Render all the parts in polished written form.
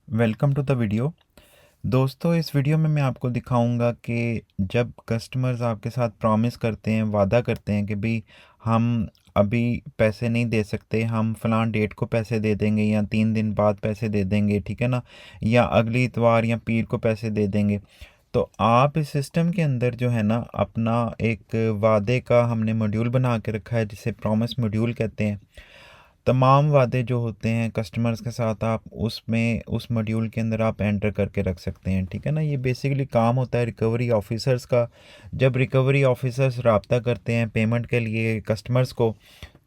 Welcome to the video. दोस्तों, इस video में मैं आपको दिखाऊंगा कि जब कस्टमर्स आपके साथ प्रॉमिस करते हैं, वादा करते हैं कि भाई हम अभी पैसे नहीं दे सकते, हम फ़लाँ डेट को पैसे दे देंगे या 3 दिन बाद पैसे दे देंगे, ठीक है ना, या अगली इतवार या पीर को पैसे दे देंगे। तो आप इस सिस्टम के अंदर जो है ना, अपना एक वादे का हमने मॉड्यूल बना के रखा है जिसे प्रॉमिस मॉड्यूल कहते हैं। तमाम वादे जो होते हैं कस्टमर्स के साथ, आप उसमें उस मॉड्यूल के अंदर आप एंटर करके रख सकते हैं, ठीक है ना। ये बेसिकली काम होता है रिकवरी ऑफिसर्स का। जब रिकवरी ऑफिसर्स रब्ता करते हैं पेमेंट के लिए कस्टमर्स को,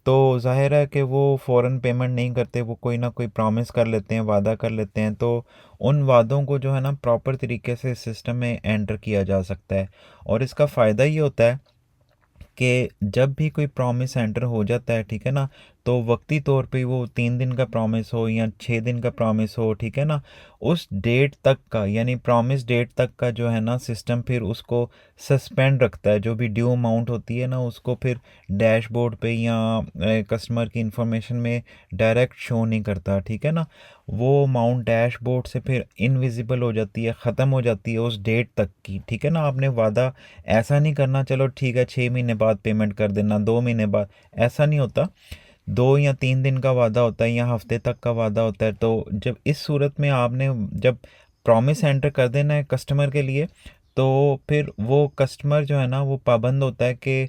तो ज़ाहिर है कि वो फ़ौरन पेमेंट नहीं करते, वो कोई ना कोई प्रॉमिस कर लेते हैं, वादा कर लेते हैं। तो उन वादों को जो है ना प्रॉपर तरीके से सिस्टम में एंटर किया जा सकता है। और इसका फ़ायदा ये होता है कि जब भी कोई प्रॉमिस एंटर हो जाता है, ठीक है ना, तो वक्ती तौर पे वो 3 दिन का प्रॉमिस हो या 6 दिन का प्रॉमिस हो, ठीक है ना, उस डेट तक का यानी प्रॉमिस डेट तक का जो है ना सिस्टम फिर उसको सस्पेंड रखता है। जो भी ड्यू अमाउंट होती है ना उसको फिर डैशबोर्ड पे या कस्टमर की इंफॉर्मेशन में डायरेक्ट शो नहीं करता, ठीक है ना। वो अमाउंट डैशबोर्ड से फिर इनविजिबल हो जाती है, ख़त्म हो जाती है उस डेट तक की, ठीक है ना। आपने वादा ऐसा नहीं करना चलो ठीक है 6 महीने बाद पेमेंट कर देना, 2 महीने बाद, ऐसा नहीं होता। 2 या 3 दिन का वादा होता है या हफ्ते तक का वादा होता है। तो जब इस सूरत में आपने जब प्रॉमिस एंटर कर देना है कस्टमर के लिए, तो फिर वो कस्टमर जो है ना वो पाबंद होता है कि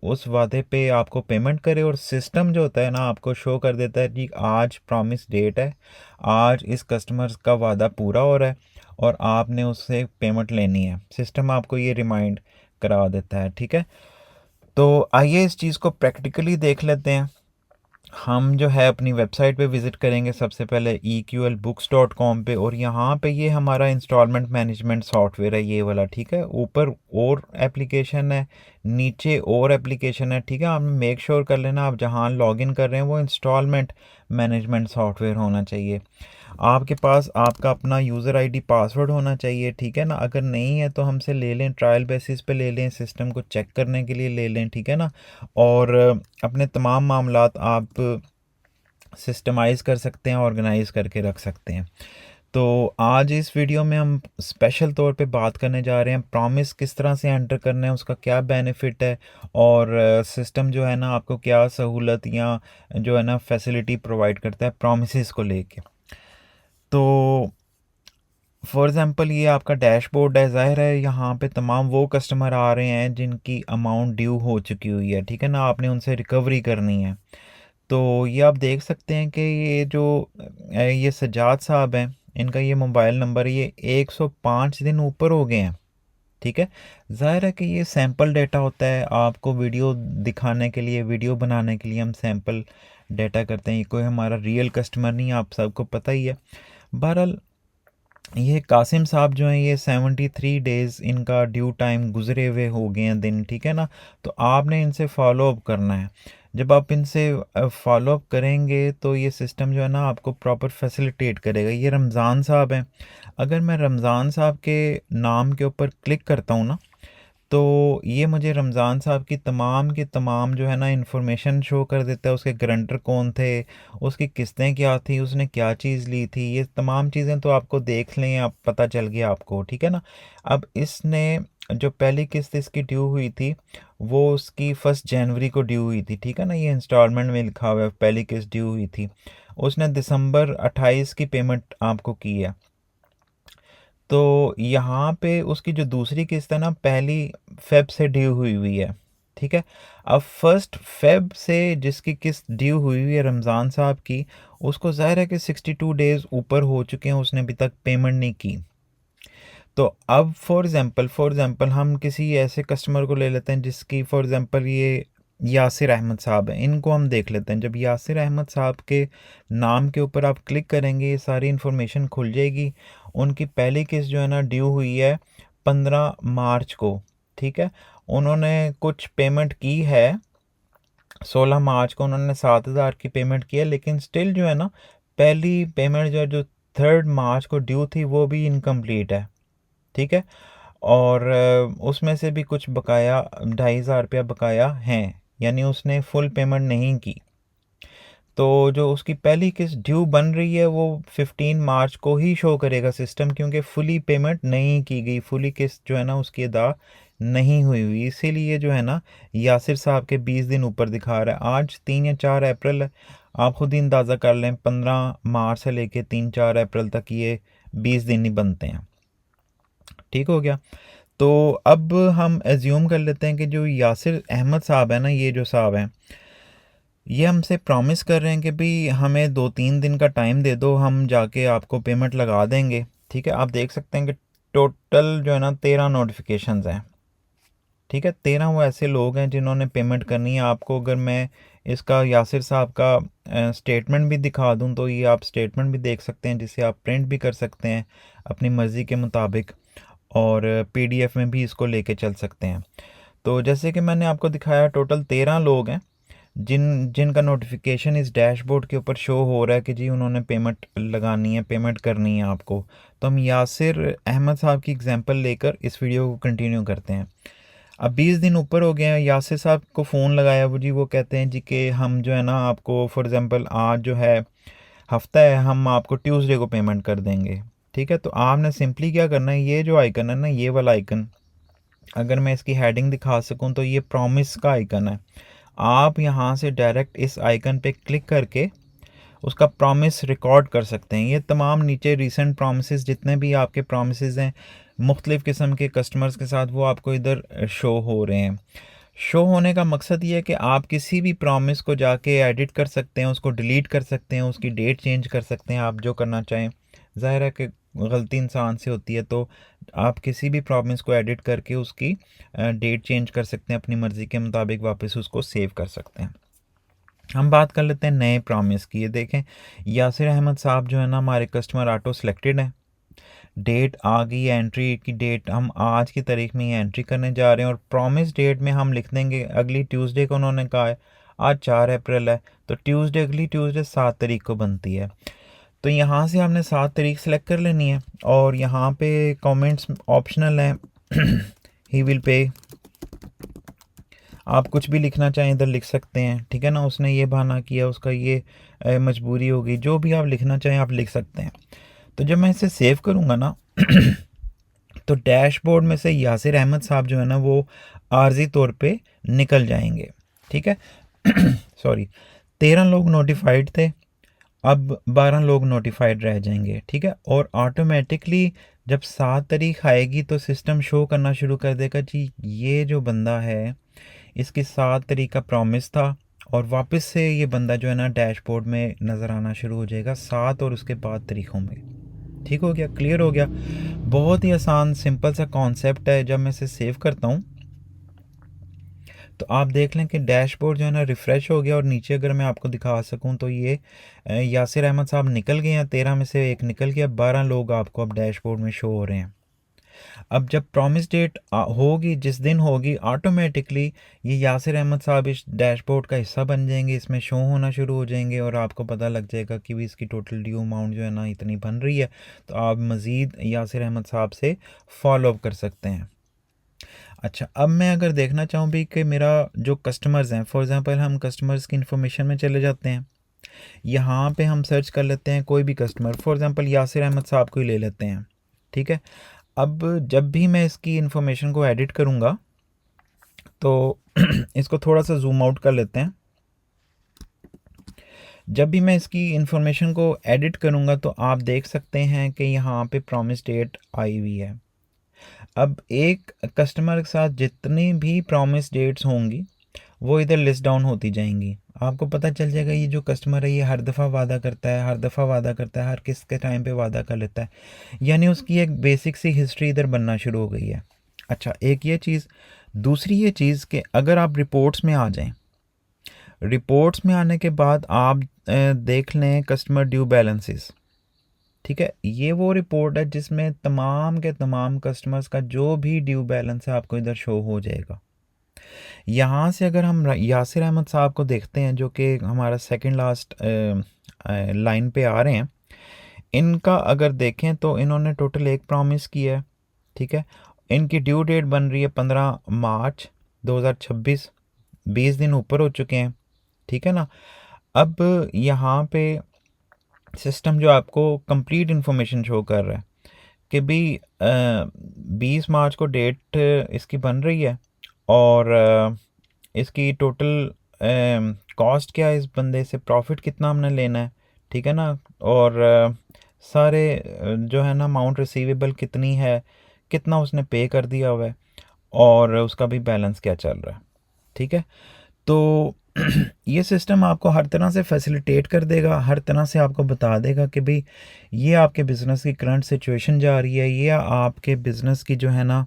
उस वादे पे आपको पेमेंट करे। और सिस्टम जो होता है ना आपको शो कर देता है कि आज प्रॉमिस डेट है, आज इस कस्टमर का वादा पूरा हो रहा है और आपने उससे पेमेंट लेनी है। सिस्टम आपको ये रिमाइंड करा देता है, ठीक है। तो आइए इस चीज़ को प्रैक्टिकली देख लेते हैं। हम जो है अपनी वेबसाइट पे विज़िट करेंगे सबसे पहले eqlbooks.com पे, और यहाँ पे ये हमारा इंस्टॉलमेंट मैनेजमेंट सॉफ्टवेयर है, ये वाला, ठीक है। ऊपर और एप्लीकेशन है, नीचे और एप्लीकेशन है, ठीक है। आप मेक श्योर कर लेना आप जहाँ लॉगिन कर रहे हैं वो इंस्टॉलमेंट मैनेजमेंट सॉफ्टवेयर होना चाहिए। आपके पास आपका अपना यूज़र आईडी पासवर्ड होना चाहिए, ठीक है ना। अगर नहीं है तो हमसे ले लें, ट्रायल बेसिस पे ले लें, सिस्टम को चेक करने के लिए ले लें, ठीक है ना। और अपने तमाम मामलात आप सिस्टमाइज़ कर सकते हैं, ऑर्गेनाइज़ करके रख सकते हैं। तो आज इस वीडियो में हम स्पेशल तौर पे बात करने जा रहे हैं प्रॉमिस किस तरह से एंटर करना है, उसका क्या बेनिफिट है, और सिस्टम जो है ना आपको क्या सहूलत या जो है ना फैसिलिटी प्रोवाइड करता है प्रॉमिसेस को लेके। तो फॉर एग्ज़ाम्पल ये आपका डैशबोर्ड है, ज़ाहिर है यहाँ पे तमाम वो कस्टमर आ रहे हैं जिनकी अमाउंट ड्यू हो चुकी हुई है, ठीक है ना, आपने उनसे रिकवरी करनी है। तो ये आप देख सकते हैं कि ये जो ये सज्जाद साहब हैं, इनका ये मोबाइल नंबर, ये 105 दिन ऊपर हो गए हैं, ठीक है। ज़ाहिर है कि ये सैंपल डेटा होता है, आपको वीडियो दिखाने के लिए, वीडियो बनाने के लिए हम सैंपल डेटा करते हैं। ये कोई हमारा रियल कस्टमर नहीं है, आप सबको पता ही है। बहरहाल ये कासिम साहब जो हैं, ये 73 डेज़ इनका ड्यू टाइम गुजरे हुए हो गए हैं दिन, ठीक है ना। तो आपने इनसे फॉलो अप करना है। जब आप इनसे फॉलो अप करेंगे तो ये सिस्टम जो है ना आपको प्रॉपर फैसिलिटेट करेगा। ये रमज़ान साहब हैं, अगर मैं रमज़ान साहब के नाम के ऊपर क्लिक करता हूँ ना, तो ये मुझे रमज़ान साहब की तमाम जो है ना इंफॉर्मेशन शो कर देता है। उसके गारंटर कौन थे, उसकी किस्तें क्या थी, उसने क्या चीज़ ली थी, ये तमाम चीज़ें तो आपको देख लें, आप पता चल गया आपको, ठीक है ना। अब इसने जो पहली किस्त इसकी ड्यू हुई थी वो उसकी 1 जनवरी को ड्यू हुई थी, ठीक है ना। ये इंस्टॉलमेंट में लिखा हुआ है पहली किस्त ड्यू हुई थी। उसने दिसंबर 28 की पेमेंट आपको की है। तो यहाँ पे उसकी जो दूसरी किस्त है ना, पहली फेब से ड्यू हुई हुई है, ठीक है। अब 1 फेब से जिसकी किस्त ड्यू हुई हुई है रमज़ान साहब की, उसको ज़ाहिर है कि 62 डेज़ ऊपर हो चुके हैं, उसने अभी तक पेमेंट नहीं की। तो अब फॉर एग्ज़ाम्पल हम किसी ऐसे कस्टमर को ले लेते हैं जिसकी फॉर एग्ज़ाम्पल ये यासिर अहमद साहब हैं, इनको हम देख लेते हैं। जब यासिर अहमद साहब के नाम के ऊपर आप क्लिक करेंगे, ये सारी इन्फॉर्मेशन खुल जाएगी। उनकी पहली किस्त जो है ना ड्यू हुई है 15 मार्च को, ठीक है। उन्होंने कुछ पेमेंट की है, 16 मार्च को उन्होंने 7,000 की पेमेंट की है, लेकिन स्टिल जो है ना पहली पेमेंट जो 3 मार्च को ड्यू थी वो भी इनकम्प्लीट है, ठीक है। और उसमें से भी कुछ बकाया 2,500 रुपया बकाया हैं, यानी उसने फुल पेमेंट नहीं की। तो जो उसकी पहली किस्त ड्यू बन रही है वो 15 मार्च को ही शो करेगा सिस्टम, क्योंकि फुली पेमेंट नहीं की गई, फुली किस्त जो है ना उसकी अदा नहीं हुई। इसीलिए जो है ना यासिर साहब के 20 दिन ऊपर दिखा रहा है। आज 3 या 4 अप्रैल है, आप खुद ही अंदाज़ा कर लें, 15 मार्च से लेके 3-4 अप्रैल तक ये 20 दिन ही बनते हैं। ठीक हो गया। तो अब हम एज्यूम कर लेते हैं कि जो यासिर अहमद साहब है ना, ये जो साहब हैं, ये हमसे प्रॉमिस कर रहे हैं कि भाई हमें 2-3 दिन का टाइम दे दो, हम जाके आपको पेमेंट लगा देंगे। ठीक है, आप देख सकते हैं कि टोटल जो है ना 13 नोटिफिकेशंस हैं। ठीक है, 13 वो ऐसे लोग हैं जिन्होंने पेमेंट करनी है। आपको अगर मैं इसका यासिर साहब का स्टेटमेंट भी दिखा दूं तो ये आप स्टेटमेंट भी देख सकते हैं, जिसे आप प्रिंट भी कर सकते हैं अपनी मर्ज़ी के मुताबिक, और पीडीएफ में भी इसको लेके चल सकते हैं। तो जैसे कि मैंने आपको दिखाया, टोटल 13 लोग हैं जिनका नोटिफिकेशन इस डैशबोर्ड के ऊपर शो हो रहा है कि जी उन्होंने पेमेंट लगानी है, पेमेंट करनी है आपको। तो हम यासिर अहमद साहब की एग्जांपल लेकर इस वीडियो को कंटिन्यू करते हैं। अब 20 दिन ऊपर हो गए हैं, यासिर साहब को फ़ोन लगाया, वो कहते हैं जी कि हम जो है ना आपको फॉर एग्ज़ाम्पल आज जो है हफ्ता है, हम आपको ट्यूसडे को पेमेंट कर देंगे। ठीक है, तो आपने सिंपली क्या करना है, ये जो आइकन है ना, ये वाला आइकन, अगर मैं इसकी हेडिंग दिखा सकूं तो ये प्रॉमिस का आइकन है। आप यहाँ से डायरेक्ट इस आइकन पे क्लिक करके उसका प्रॉमिस रिकॉर्ड कर सकते हैं। ये तमाम नीचे रीसेंट प्रॉमिसेस, जितने भी आपके प्रॉमिसेस हैं मुख्तलिफ़ किस्म के कस्टमर्स के साथ, वो आपको इधर शो हो रहे हैं। शो होने का मकसद ये है कि आप किसी भी प्रॉमिस को जाके एडिट कर सकते हैं, उसको डिलीट कर सकते हैं, उसकी डेट चेंज कर सकते हैं, आप जो करना चाहें। ज़ाहिर है कि गलती इंसान से होती है, तो आप किसी भी प्रॉमिस को एडिट करके उसकी डेट चेंज कर सकते हैं, अपनी मर्ज़ी के मुताबिक वापस उसको सेव कर सकते हैं। हम बात कर लेते हैं नए प्रॉमिस की। ये देखें, यासिर अहमद साहब जो है ना हमारे कस्टमर ऑटो सेलेक्टेड हैं, डेट आ गई है, एंट्री की डेट हम आज की तारीख में ये एंट्री करने जा रहे हैं, और प्रॉमिस डेट में हम लिख देंगे अगली ट्यूसडे को। उन्होंने कहा है आज 4 अप्रैल है, तो ट्यूसडे, अगली ट्यूसडे 7 तारीख को बनती है। तो यहाँ से हमने 7 तारीख सेलेक्ट कर लेनी है, और यहाँ पे कमेंट्स ऑप्शनल हैं। ही विल पे, आप कुछ भी लिखना चाहें इधर लिख सकते हैं। ठीक है ना, उसने ये बहाना किया, उसका ये मजबूरी होगी, जो भी आप लिखना चाहें आप लिख सकते हैं। तो जब मैं इसे सेव करूँगा ना तो डैशबोर्ड में से यासिर अहमद साहब जो है ना वो आर्जी तौर पे निकल जाएंगे। ठीक है। सॉरी, 13 लोग नोटिफाइड थे, अब 12 लोग नोटिफाइड रह जाएंगे। ठीक है, और ऑटोमेटिकली जब 7 तारीख आएगी तो सिस्टम शो करना शुरू कर देगा जी ये जो बंदा है इसकी 7 तारीख का प्रॉमिस था, और वापस से ये बंदा जो है ना डैशबोर्ड में नज़र आना शुरू हो जाएगा 7 और उसके बाद तारीखों में। ठीक हो गया, क्लियर हो गया। बहुत ही आसान सिंपल सा कॉन्सेप्ट है। जब मैं इसे सेव करता हूँ तो आप देख लें कि डैशबोर्ड जो है ना रिफ़्रेश हो गया, और नीचे अगर मैं आपको दिखा सकूं तो ये यासिर अहमद साहब निकल गए हैं, 13 में से एक निकल गया, 12 लोग आपको अब डैशबोर्ड में शो हो रहे हैं। अब जब प्रॉमिस डेट होगी, जिस दिन होगी, ऑटोमेटिकली ये यासिर अहमद साहब इस डैशबोर्ड का हिस्सा बन जाएंगे, इसमें शो होना शुरू हो जाएंगे, और आपको पता लग जाएगा कि भी इसकी टोटल ड्यू अमाउंट जो है ना इतनी बन रही है। तो आप मज़ीद यासिर अहमद साहब से फॉलो अप कर सकते हैं। अच्छा, अब मैं अगर देखना चाहूँ भी कि मेरा जो कस्टमर्स हैं, फॉर एग्ज़ाम्पल हम कस्टमर्स की इन्फॉर्मेशन में चले जाते हैं, यहाँ पे हम सर्च कर लेते हैं कोई भी customer, for example Yasir Ahmed साहब को ही ले लेते हैं। ठीक है, अब जब भी मैं इसकी इन्फॉर्मेशन को एडिट करूँगा तो इसको थोड़ा सा जूम आउट कर लेते हैं। जब भी मैं इसकी इन्फॉर्मेशन को एडिट करूँगा तो आप देख सकते हैं कि यहाँ पे प्रॉमिस डेट आई हुई है। अब एक कस्टमर के साथ जितनी भी प्रॉमिस डेट्स होंगी वो इधर लिस्ट डाउन होती जाएंगी। आपको पता चल जाएगा ये जो कस्टमर है ये हर दफ़ा वादा करता है, हर दफ़ा वादा करता है, हर किस के टाइम पे वादा कर लेता है, यानी उसकी एक बेसिक सी हिस्ट्री इधर बनना शुरू हो गई है। अच्छा, एक ये चीज़। दूसरी ये चीज़ कि अगर आप रिपोर्ट्स में आ जाएं, रिपोर्ट्स में आने के बाद आप देख लें कस्टमर ड्यू बैलेंसेस। ठीक है, ये वो रिपोर्ट है जिसमें तमाम के तमाम कस्टमर्स का जो भी ड्यू बैलेंस है आपको इधर शो हो जाएगा। यहाँ से अगर हम यासिर अहमद साहब को देखते हैं, जो कि हमारा सेकंड लास्ट लाइन पे आ रहे हैं, इनका अगर देखें तो इन्होंने टोटल एक प्रॉमिस किया है। ठीक है, इनकी ड्यू डेट बन रही है 15 मार्च 2026, 20 दिन ऊपर हो चुके हैं। ठीक है ना, अब यहाँ पे सिस्टम जो आपको कंप्लीट इन्फॉर्मेशन शो कर रहा है कि भाई 20 मार्च को डेट इसकी बन रही है, और इसकी टोटल कॉस्ट क्या है, इस बंदे से प्रॉफिट कितना हमने लेना है, ठीक है ना, और सारे जो है ना अमाउंट रिसीवेबल कितनी है, कितना उसने पे कर दिया हुआ है, और उसका भी बैलेंस क्या चल रहा है, ठीक है। तो ये सिस्टम आपको हर तरह से फैसिलिटेट कर देगा, हर तरह से आपको बता देगा कि भाई ये आपके बिज़नेस की करंट सिचुएशन जा रही है, ये आपके बिज़नेस की जो है ना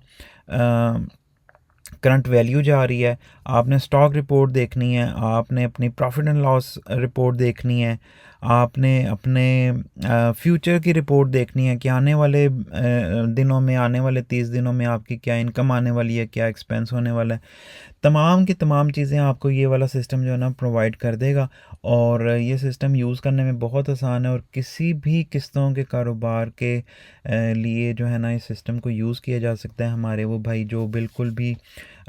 करंट वैल्यू जा रही है, आपने स्टॉक रिपोर्ट देखनी है, आपने अपनी प्रॉफिट एंड लॉस रिपोर्ट देखनी है, आपने अपने फ्यूचर की रिपोर्ट देखनी है कि आने वाले दिनों में, आने वाले 30 दिनों में आपकी क्या इनकम आने वाली है, क्या एक्सपेंस होने वाला है। तमाम की तमाम चीज़ें आपको ये वाला सिस्टम जो है ना प्रोवाइड कर देगा, और ये सिस्टम यूज़ करने में बहुत आसान है, और किसी भी किस्तों के कारोबार के लिए जो है ना इस सिस्टम को यूज़ किया जा सकता है। हमारे वो भाई जो बिल्कुल भी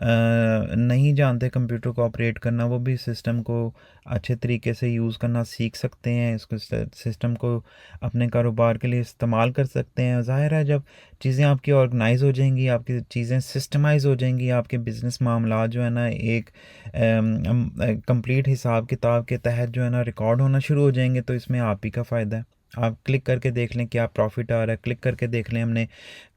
नहीं जानते कंप्यूटर को ऑपरेट करना, वो भी सिस्टम को अच्छे तरीके से यूज़ करना सीख सकते हैं, इसको सिस्टम को अपने कारोबार के लिए इस्तेमाल कर सकते हैं। ज़ाहिर है जब चीज़ें आपकी ऑर्गेनाइज हो जाएंगी, आपकी चीज़ें सिस्टमाइज हो जाएंगी, आपके बिज़नेस मामला जो है ना एक कंप्लीट हिसाब किताब के तहत जो है ना रिकॉर्ड होना शुरू हो जाएंगे, तो इसमें आप ही का फ़ायदा है। आप क्लिक करके देख लें क्या प्रॉफिट आ रहा है, क्लिक करके देख लें हमने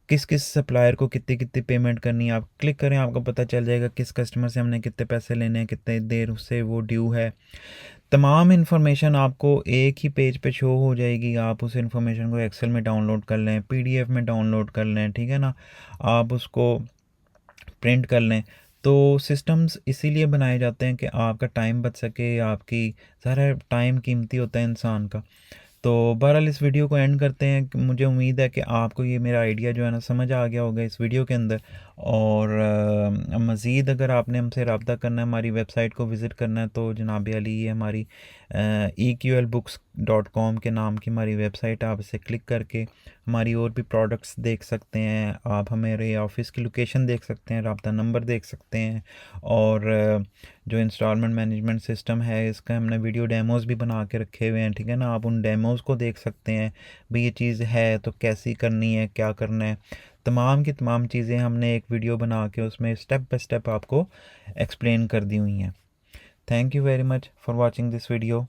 किस किस सप्लायर को कितनी कितनी पेमेंट करनी है, आप क्लिक करें आपको पता चल जाएगा किस कस्टमर से हमने कितने पैसे लेने हैं, कितने देर से वो ड्यू है। तमाम इन्फॉर्मेशन आपको एक ही पेज पे शो हो जाएगी। आप उस इन्फॉर्मेशन को एक्सेल में डाउनलोड कर लें, पीडीएफ में डाउनलोड कर लें, ठीक है ना, आप उसको प्रिंट कर लें। तो सिस्टम्स इसीलिए बनाए जाते हैं कि आपका टाइम बच सके, आपकी सारा टाइम कीमती होता है इंसान का। तो बहरहाल इस वीडियो को एंड करते हैं। मुझे उम्मीद है कि आपको ये मेरा आइडिया जो है ना समझ आ गया होगा इस वीडियो के अंदर, और मज़ीद अगर आपने हमसे रब्ता करना है, हमारी वेबसाइट को विज़िट करना है, तो जनाब अली ये हमारी eqlbooks.com के नाम की हमारी वेबसाइट है। आप इसे क्लिक करके हमारी और भी प्रोडक्ट्स देख सकते हैं, आप हमारे ऑफिस की लोकेशन देख सकते हैं, रब्ता नंबर देख सकते हैं, और जो इंस्टॉलमेंट मैनेजमेंट सिस्टम है इसका हमने वीडियो डेमोस भी बना के रखे हुए हैं, ठीक है ना, आप उन डेमोस को देख सकते हैं भाई ये चीज़ है तो कैसी करनी है, क्या करना है। तमाम की तमाम चीज़ें हमने एक वीडियो बना के उसमें स्टेप बाय स्टेप आपको एक्सप्लेन कर दी हुई हैं। Thank you very much for watching this video.